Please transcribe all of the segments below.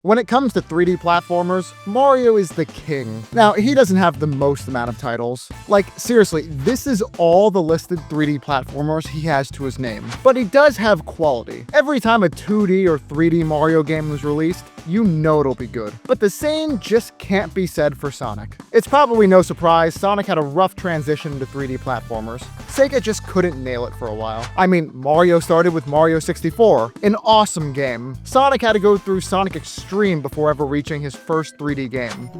When it comes to 3D platformers, Mario is the king. Now, he doesn't have the most amount of titles. Like, seriously, this is all the listed 3D platformers he has to his name. But he does have quality. Every time a 2D or 3D Mario game was released, you know it'll be good. But the same just can't be said for Sonic. It's probably no surprise Sonic had a rough transition to 3D platformers. Sega just couldn't nail it for a while. I mean, Mario started with Mario 64, an awesome game. Sonic had to go through Sonic Extreme before ever reaching his first 3D game.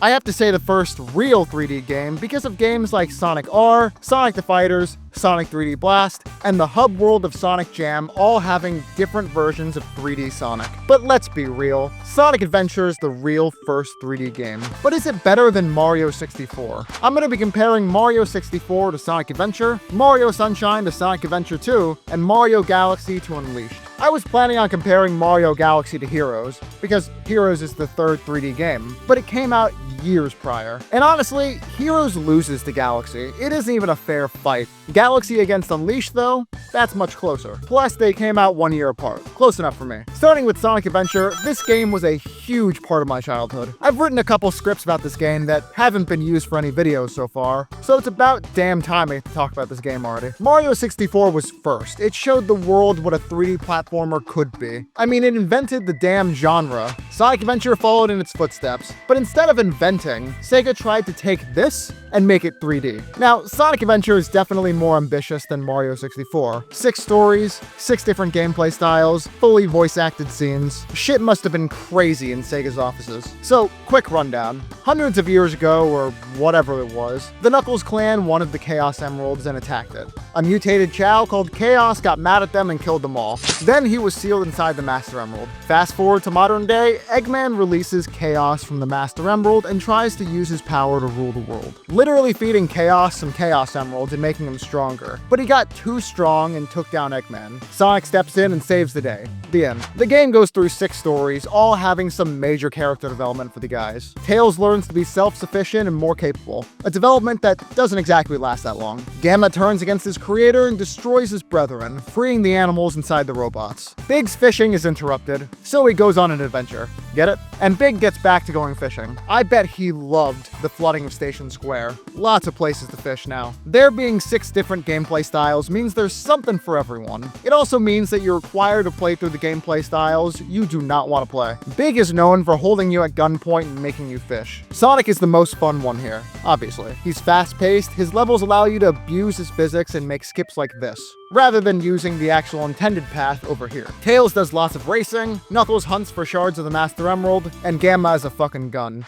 I have to say the first real 3D game because of games like Sonic R, Sonic the Fighters, Sonic 3D Blast, and the hub world of Sonic Jam all having different versions of 3D Sonic. But let's be real, Sonic Adventure is the real first 3D game. But is it better than Mario 64? I'm going to be comparing Mario 64 to Sonic Adventure, Mario Sunshine to Sonic Adventure 2, and Mario Galaxy to Unleashed. I was planning on comparing Mario Galaxy to Heroes, because Heroes is the third 3D game, but it came out years prior. And honestly, Heroes loses to Galaxy. It isn't even a fair fight. Galaxy against Unleashed, though, that's much closer. Plus, they came out 1 year apart. Close enough for me. Starting with Sonic Adventure, this game was a huge part of my childhood. I've written a couple scripts about this game that haven't been used for any videos so far, so it's about damn time I talk about this game already. Mario 64 was first. It showed the world what a 3D platformer could be. I mean, it invented the damn genre. Sonic Adventure followed in its footsteps, but instead of inventing, Sega tried to take this and make it 3D. Now, Sonic Adventure is definitely more ambitious than Mario 64. 6 stories, 6 different gameplay styles, fully voice-acted scenes. Shit must have been crazy in Sega's offices. So, quick rundown. Hundreds of years ago, or whatever it was, the Knuckles clan wanted the Chaos Emeralds and attacked it. A mutated Chao called Chaos got mad at them and killed them all. Then he was sealed inside the Master Emerald. Fast forward to modern day, Eggman releases Chaos from the Master Emerald and tries to use his power to rule the world. Literally feeding Chaos some Chaos Emeralds and making him stronger. But he got too strong and took down Eggman. Sonic steps in and saves the day. The end. The game goes through 6 stories, all having some major character development for the guys. Tails learns to be self-sufficient and more capable. A development that doesn't exactly last that long. Gamma turns against his creator and destroys his brethren, freeing the animals inside the robots. Big's fishing is interrupted, so he goes on an adventure. Get it? And Big gets back to going fishing. I bet he loved the flooding of Station Square. Lots of places to fish now. There being 6 different gameplay styles means there's something for everyone. It also means that you're required to play through the gameplay styles you do not want to play. Big is known for holding you at gunpoint and making you fish. Sonic is the most fun one here, obviously. He's fast-paced, his levels allow you to abuse his physics and make skips like this, rather than using the actual intended path over here. Tails does lots of racing, Knuckles hunts for shards of the Master Emerald, and Gamma is a fucking gun.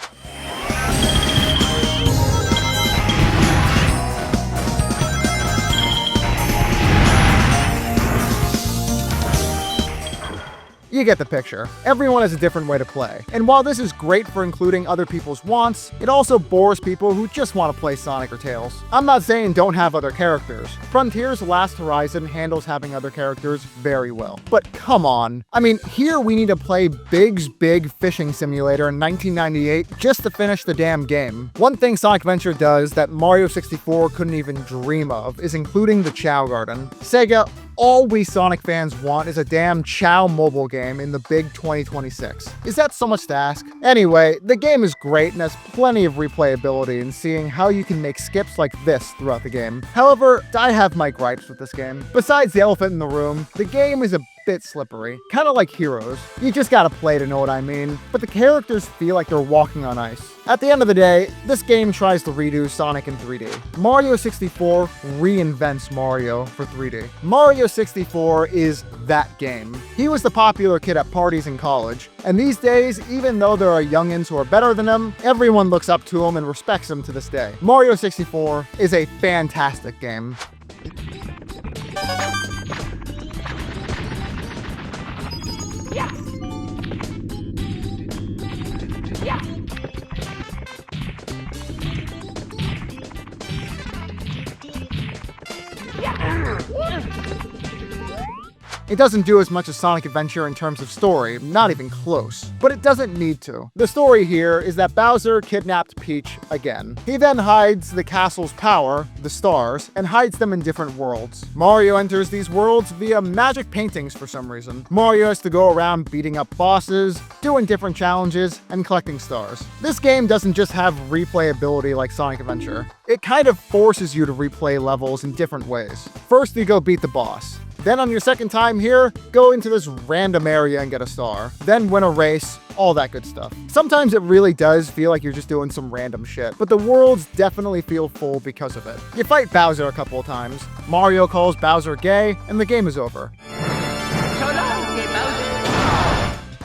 You get the picture. Everyone has a different way to play. And while this is great for including other people's wants, it also bores people who just want to play Sonic or Tails. I'm not saying don't have other characters. Frontier's Last Horizon handles having other characters very well. But come on. I mean, here we need to play Big's Big Fishing Simulator in 1998 just to finish the damn game. One thing Sonic Adventure does that Mario 64 couldn't even dream of is including the Chao Garden. Sega, all we Sonic fans want is a damn Chao mobile game in the big 2026. Is that so much to ask? Anyway, the game is great and has plenty of replayability in seeing how you can make skips like this throughout the game. However, I have my gripes with this game. Besides the elephant in the room, the game is a bit slippery. Kind of like Heroes. You just gotta play to know what I mean, but the characters feel like they're walking on ice. At the end of the day, this game tries to redo Sonic in 3D. Mario 64 reinvents Mario for 3D. Mario 64 is that game. He was the popular kid at parties in college, and these days, even though there are youngins who are better than him, everyone looks up to him and respects him to this day. Mario 64 is a fantastic game. Yeah. Yeah. Yeah. It doesn't do as much as Sonic Adventure in terms of story, not even close. But it doesn't need to. The story here is that Bowser kidnapped Peach again. He then hides the castle's power, the stars, and hides them in different worlds. Mario enters these worlds via magic paintings for some reason. Mario has to go around beating up bosses, doing different challenges, and collecting stars. This game doesn't just have replayability like Sonic Adventure. It kind of forces you to replay levels in different ways. First, you go beat the boss. Then on your second time here, go into this random area and get a star. Then win a race, all that good stuff. Sometimes it really does feel like you're just doing some random shit, but the worlds definitely feel full because of it. You fight Bowser a couple of times, Mario calls Bowser gay, and the game is over. So long, gay Bowser.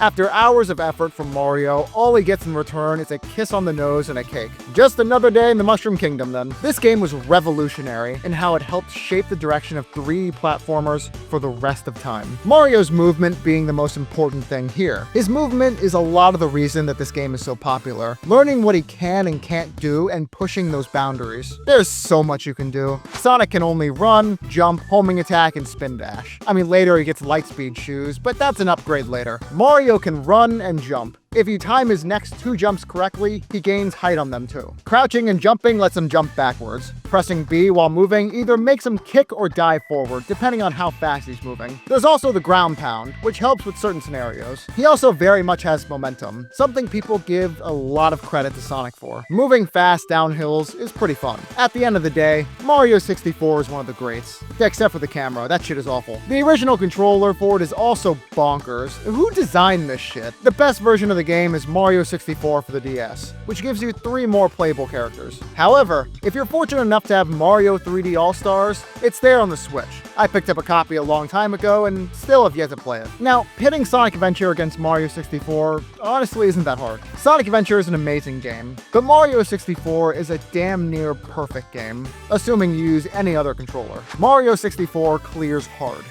After hours of effort from Mario, all he gets in return is a kiss on the nose and a cake. Just another day in the Mushroom Kingdom then. This game was revolutionary in how it helped shape the direction of 3D platformers for the rest of time. Mario's movement being the most important thing here. His movement is a lot of the reason that this game is so popular. Learning what he can and can't do and pushing those boundaries. There's so much you can do. Sonic can only run, jump, homing attack, and spin dash. I mean, later he gets Lightspeed shoes, but that's an upgrade later. Mario can run and jump. If you time his next 2 jumps correctly, he gains height on them too. Crouching and jumping lets him jump backwards. Pressing B while moving either makes him kick or dive forward, depending on how fast he's moving. There's also the ground pound, which helps with certain scenarios. He also very much has momentum, something people give a lot of credit to Sonic for. Moving fast down hills is pretty fun. At the end of the day, Mario 64 is one of the greats. Except for the camera, that shit is awful. The original controller for it is also bonkers. Who designed this shit? The best version of the game is Mario 64 for the DS, which gives you 3 more playable characters. However, if you're fortunate enough to have Mario 3D All-Stars, it's there on the Switch. I picked up a copy a long time ago and still have yet to play it. Now, pitting Sonic Adventure against Mario 64 honestly isn't that hard. Sonic Adventure is an amazing game, but Mario 64 is a damn near perfect game, assuming you use any other controller. Mario 64 clears hard.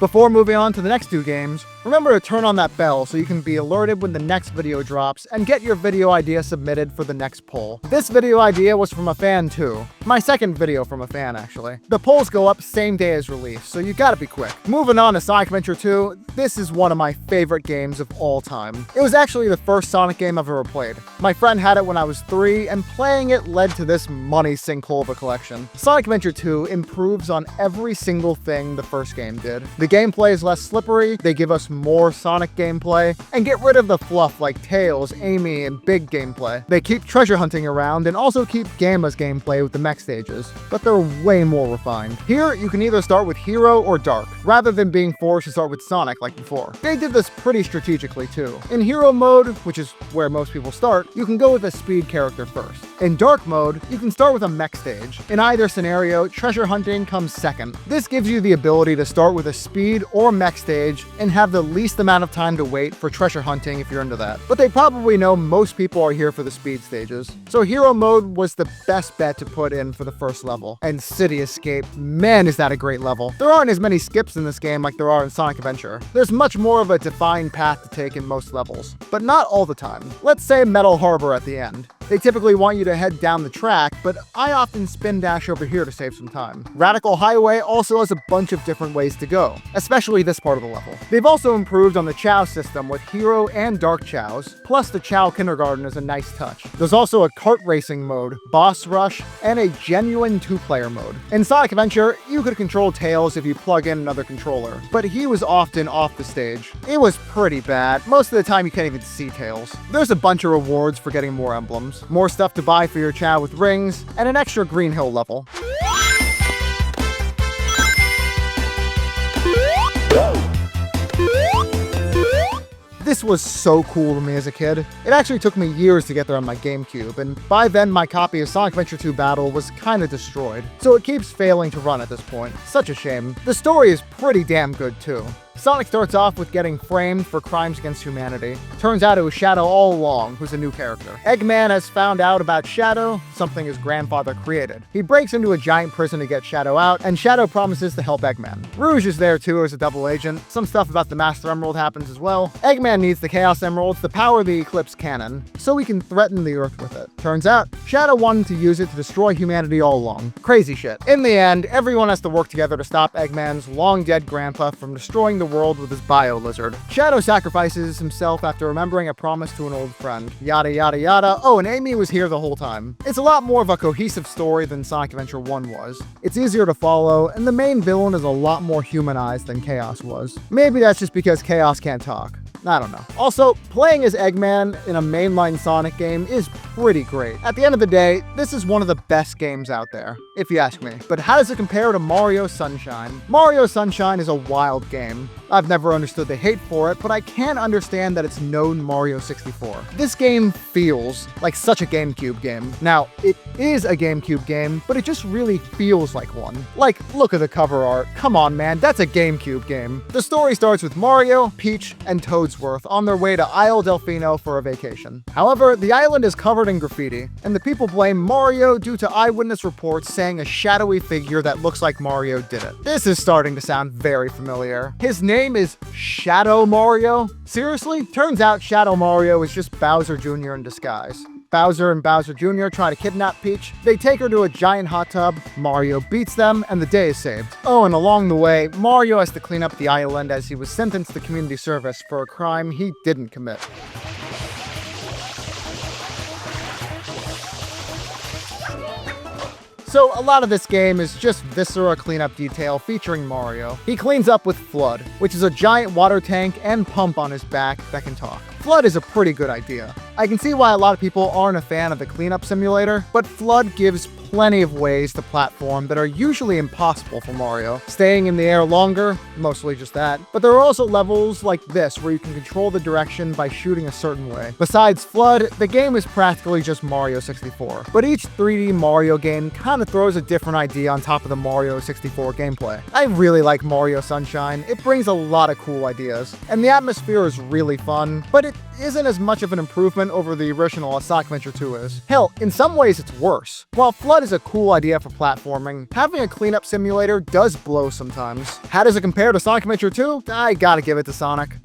Before moving on to the next 2 games, remember to turn on that bell so you can be alerted when the next video drops and get your video idea submitted for the next poll. This video idea was from a fan too. My second video from a fan, actually. The polls go up same day as release, so you gotta be quick. Moving on to Sonic Adventure 2, this is one of my favorite games of all time. It was actually the first Sonic game I've ever played. My friend had it when I was 3, and playing it led to this money sinkhole of a collection. Sonic Adventure 2 improves on every single thing the first game did. The gameplay is less slippery, they give us more Sonic gameplay, and get rid of the fluff like Tails, Amy, and Big gameplay. They keep treasure hunting around and also keep Gamma's gameplay with the mech stages, but they're way more refined. Here, you can either start with Hero or Dark, rather than being forced to start with Sonic like before. They did this pretty strategically too. In Hero mode, which is where most people start, you can go with a speed character first. In Dark mode, you can start with a mech stage. In either scenario, treasure hunting comes second. This gives you the ability to start with a speed or mech stage and have the least amount of time to wait for treasure hunting if you're into that. But they probably know most people are here for the speed stages. So Hero mode was the best bet to put in for the first level. And City Escape, man is that a great level. There aren't as many skips in this game like there are in Sonic Adventure. There's much more of a defined path to take in most levels, but not all the time. Let's say Metal Harbor at the end. They typically want you to head down the track, but I often spin dash over here to save some time. Radical Highway also has a bunch of different ways to go, especially this part of the level. They've also improved on the Chow system with Hero and Dark Chows, plus the Chow Kindergarten is a nice touch. There's also a kart racing mode, Boss Rush, and a genuine 2-player mode. In Sonic Adventure, you could control Tails if you plug in another controller, but he was often off the stage. It was pretty bad. Most of the time you can't even see Tails. There's a bunch of rewards for getting more emblems, more stuff to buy for your Chow with rings, and an extra Green Hill level. This was so cool to me as a kid. It actually took me years to get there on my GameCube, and by then my copy of Sonic Adventure 2 Battle was kinda destroyed, so it keeps failing to run at this point. Such a shame. The story is pretty damn good too. Sonic starts off with getting framed for crimes against humanity. Turns out it was Shadow all along, who's a new character. Eggman has found out about Shadow, something his grandfather created. He breaks into a giant prison to get Shadow out, and Shadow promises to help Eggman. Rouge is there too as a double agent. Some stuff about the Master Emerald happens as well. Eggman needs the Chaos Emeralds to power the Eclipse Cannon, so he can threaten the Earth with it. Turns out, Shadow wanted to use it to destroy humanity all along. Crazy shit. In the end, everyone has to work together to stop Eggman's long-dead grandpa from destroying the world with his bio-lizard. Shadow sacrifices himself after remembering a promise to an old friend. Yada yada yada. Oh, and Amy was here the whole time. It's a lot more of a cohesive story than Sonic Adventure 1 was. It's easier to follow, and the main villain is a lot more humanized than Chaos was. Maybe that's just because Chaos can't talk. I don't know. Also, playing as Eggman in a mainline Sonic game is pretty great. At the end of the day, this is one of the best games out there, if you ask me. But how does it compare to Mario Sunshine? Mario Sunshine is a wild game. I've never understood the hate for it, but I can understand that it's known Mario 64. This game feels like such a GameCube game. Now, it is a GameCube game, but it just really feels like one. Like, look at the cover art. Come on, man, that's a GameCube game. The story starts with Mario, Peach, and Toadsworth on their way to Isle Delfino for a vacation. However, the island is covered in graffiti, and the people blame Mario due to eyewitness reports saying a shadowy figure that looks like Mario did it. This is starting to sound very familiar. His name is Shadow Mario? Seriously? Turns out Shadow Mario is just Bowser Jr. in disguise. Bowser and Bowser Jr. try to kidnap Peach. They take her to a giant hot tub. Mario beats them, and the day is saved. Oh, and along the way, Mario has to clean up the island as he was sentenced to community service for a crime he didn't commit. So a lot of this game is just Viscera cleanup detail featuring Mario. He cleans up with Flood, which is a giant water tank and pump on his back that can talk. Flood is a pretty good idea. I can see why a lot of people aren't a fan of the cleanup simulator, but Flood gives plenty of ways to platform that are usually impossible for Mario. Staying in the air longer, mostly just that. But there are also levels like this where you can control the direction by shooting a certain way. Besides Flood, the game is practically just Mario 64. But each 3D Mario game kind of throws a different idea on top of the Mario 64 gameplay. I really like Mario Sunshine. It brings a lot of cool ideas. And the atmosphere is really fun, but it isn't as much of an improvement over the original as Sonic Adventure 2 is. Hell, in some ways it's worse. While Flood is a cool idea for platforming, having a cleanup simulator does blow sometimes. How does it compare to Sonic Adventure 2? I gotta give it to Sonic.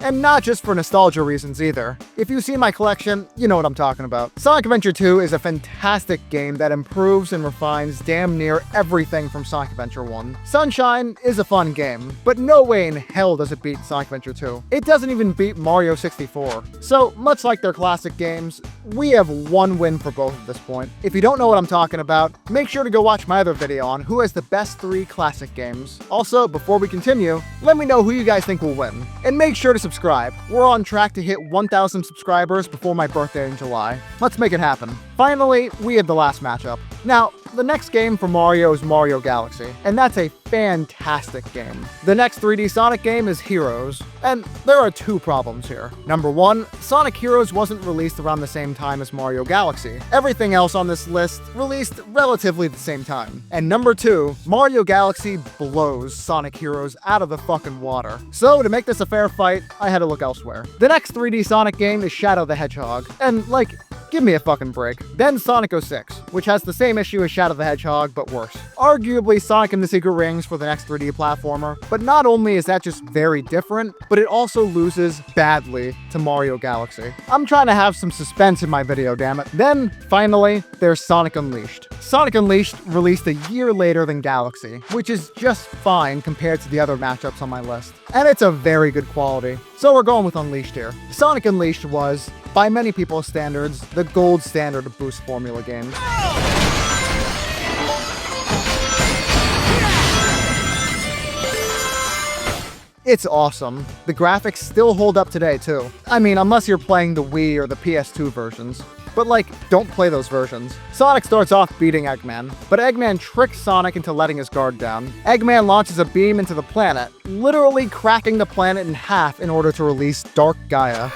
And not just for nostalgia reasons either. If you've seen my collection, you know what I'm talking about. Sonic Adventure 2 is a fantastic game that improves and refines damn near everything from Sonic Adventure 1. Sunshine is a fun game, but no way in hell does it beat Sonic Adventure 2. It doesn't even beat Mario 64. So, much like their classic games, we have one win for both at this point. If you don't know what I'm talking about, make sure to go watch my other video on who has the best 3 classic games. Also, before we continue, let me know who you guys think will win. And make sure to subscribe. We're on track to hit 1,000 subscribers before my birthday in July. Let's make it happen. Finally, we have the last matchup. Now, the next game for Mario is Mario Galaxy, and that's a fantastic game. The next 3D Sonic game is Heroes, and there are 2 problems here. Number 1, Sonic Heroes wasn't released around the same time as Mario Galaxy. Everything else on this list released relatively the same time. And number 2, Mario Galaxy blows Sonic Heroes out of the fucking water. So to make this a fair fight, I had to look elsewhere. The next 3D Sonic game is Shadow the Hedgehog, and like, give me a fucking break. Then Sonic 06, which has the same issue as Shadow the Hedgehog, but worse. Arguably Sonic and the Secret Rings for the next 3D platformer, but not only is that just very different, but it also loses badly to Mario Galaxy. I'm trying to have some suspense in my video, damn it. Then, finally, there's Sonic Unleashed. Sonic Unleashed released a year later than Galaxy, which is just fine compared to the other matchups on my list. And it's a very good quality. So we're going with Unleashed here. Sonic Unleashed was, by many people's standards, the gold standard of Boost Formula games. It's awesome. The graphics still hold up today too. I mean, unless you're playing the Wii or the PS2 versions. But like, don't play those versions. Sonic starts off beating Eggman, but Eggman tricks Sonic into letting his guard down. Eggman launches a beam into the planet, literally cracking the planet in half in order to release Dark Gaia.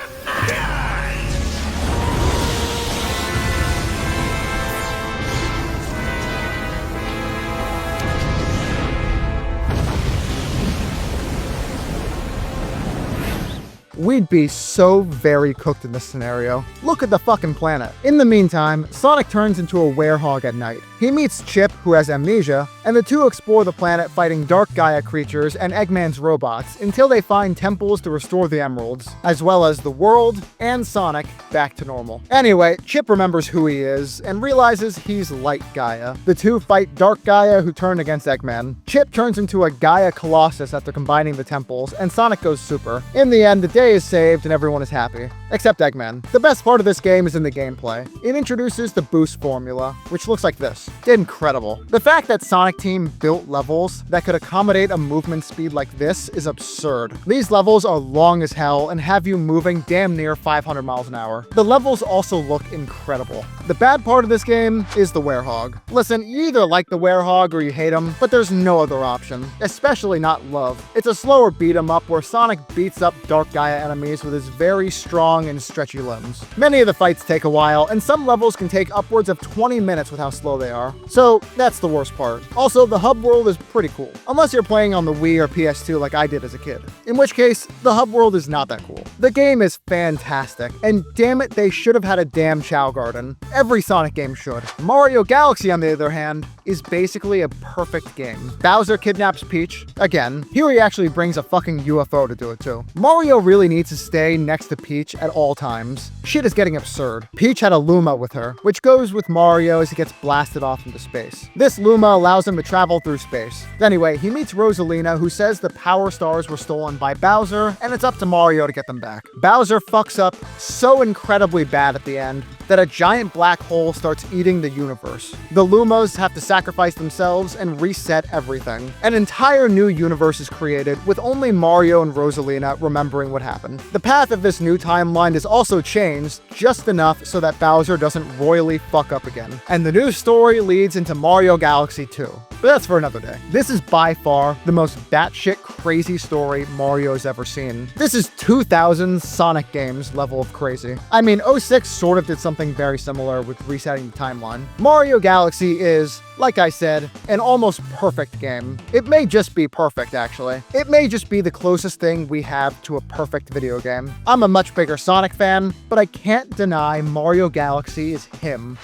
We'd be so very cooked in this scenario. Look at the fucking planet. In the meantime, Sonic turns into a werehog at night. He meets Chip, who has amnesia, and the two explore the planet fighting Dark Gaia creatures and Eggman's robots until they find temples to restore the emeralds, as well as the world and Sonic back to normal. Anyway, Chip remembers who he is and realizes he's Light Gaia. The two fight Dark Gaia, who turn against Eggman. Chip turns into a Gaia Colossus after combining the temples, and Sonic goes super. In the end, the day is saved and everyone is happy. Except Eggman. The best part of this game is in the gameplay. It introduces the boost formula, which looks like this. Incredible. The fact that Sonic Team built levels that could accommodate a movement speed like this is absurd. These levels are long as hell and have you moving damn near 500 miles an hour. The levels also look incredible. The bad part of this game is the werehog. Listen, you either like the werehog or you hate him, but there's no other option, especially not love. It's a slower beat 'em up where Sonic beats up Dark Gaia enemies with his very strong and stretchy limbs. Many of the fights take a while, and some levels can take upwards of 20 minutes with how slow they are. So that's the worst part. Also, the hub world is pretty cool, unless you're playing on the Wii or PS2 like I did as a kid. In which case, the hub world is not that cool. The game is fantastic, and damn it, they should have had a damn Chow Garden. Every Sonic game should. Mario Galaxy, on the other hand, is basically a perfect game. Bowser kidnaps Peach. Again, here he actually brings a fucking UFO to do it too. Mario really needs to stay next to Peach at all times. Shit is getting absurd. Peach had a Luma with her, which goes with Mario as he gets blasted off into space. This Luma allows him to travel through space. Anyway, he meets Rosalina, who says the Power Stars were stolen by Bowser, and it's up to Mario to get them back. Bowser fucks up so incredibly bad at the end that a giant black hole starts eating the universe. The Lumas have to sacrifice themselves and reset everything. An entire new universe is created with only Mario and Rosalina remembering what happened. The path of this new timeline is also changed just enough so that Bowser doesn't royally fuck up again. And the new story leads into Mario Galaxy 2. But that's for another day. This is by far the most batshit crazy story Mario's ever seen. This is 2000 Sonic games level of crazy. I mean, 06 sort of did something very similar with resetting the timeline. Mario Galaxy is, like I said, an almost perfect game. It may just be perfect, actually. It may just be the closest thing we have to a perfect video game. I'm a much bigger Sonic fan, but I can't deny Mario Galaxy is him.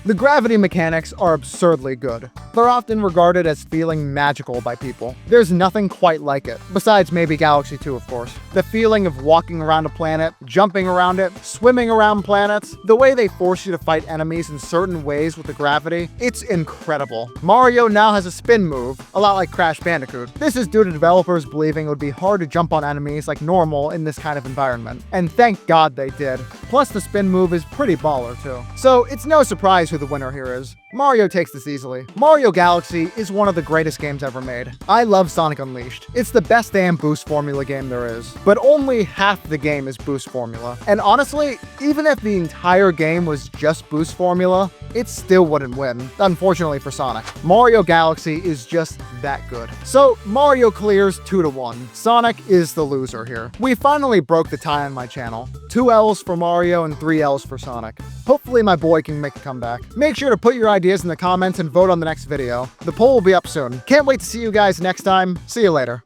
The gravity mechanics are absurdly good. They're often regarded as feeling magical by people. There's nothing quite like it, besides maybe Galaxy 2, of course. The feeling of walking around a planet, jumping around it, swimming around planets, the way they force you to fight enemies in certain ways with the gravity, it's incredible. Mario now has a spin move, a lot like Crash Bandicoot. This is due to developers believing it would be hard to jump on enemies like normal in this kind of environment. And thank God they did. Plus the spin move is pretty baller too. So it's no surprise who the winner here is. Mario takes this easily. Mario Galaxy is one of the greatest games ever made. I love Sonic Unleashed. It's the best damn boost formula game there is. But only half the game is boost formula. And honestly, even if the entire game was just boost formula, it still wouldn't win, unfortunately for Sonic. Mario Galaxy is just that good. So Mario clears 2-1. Sonic is the loser here. We finally broke the tie on my channel. 2 L's for Mario and 3 L's for Sonic. Hopefully my boy can make a comeback. Make sure to put your ideas in the comments and vote on the next video. The poll will be up soon. Can't wait to see you guys next time. See you later.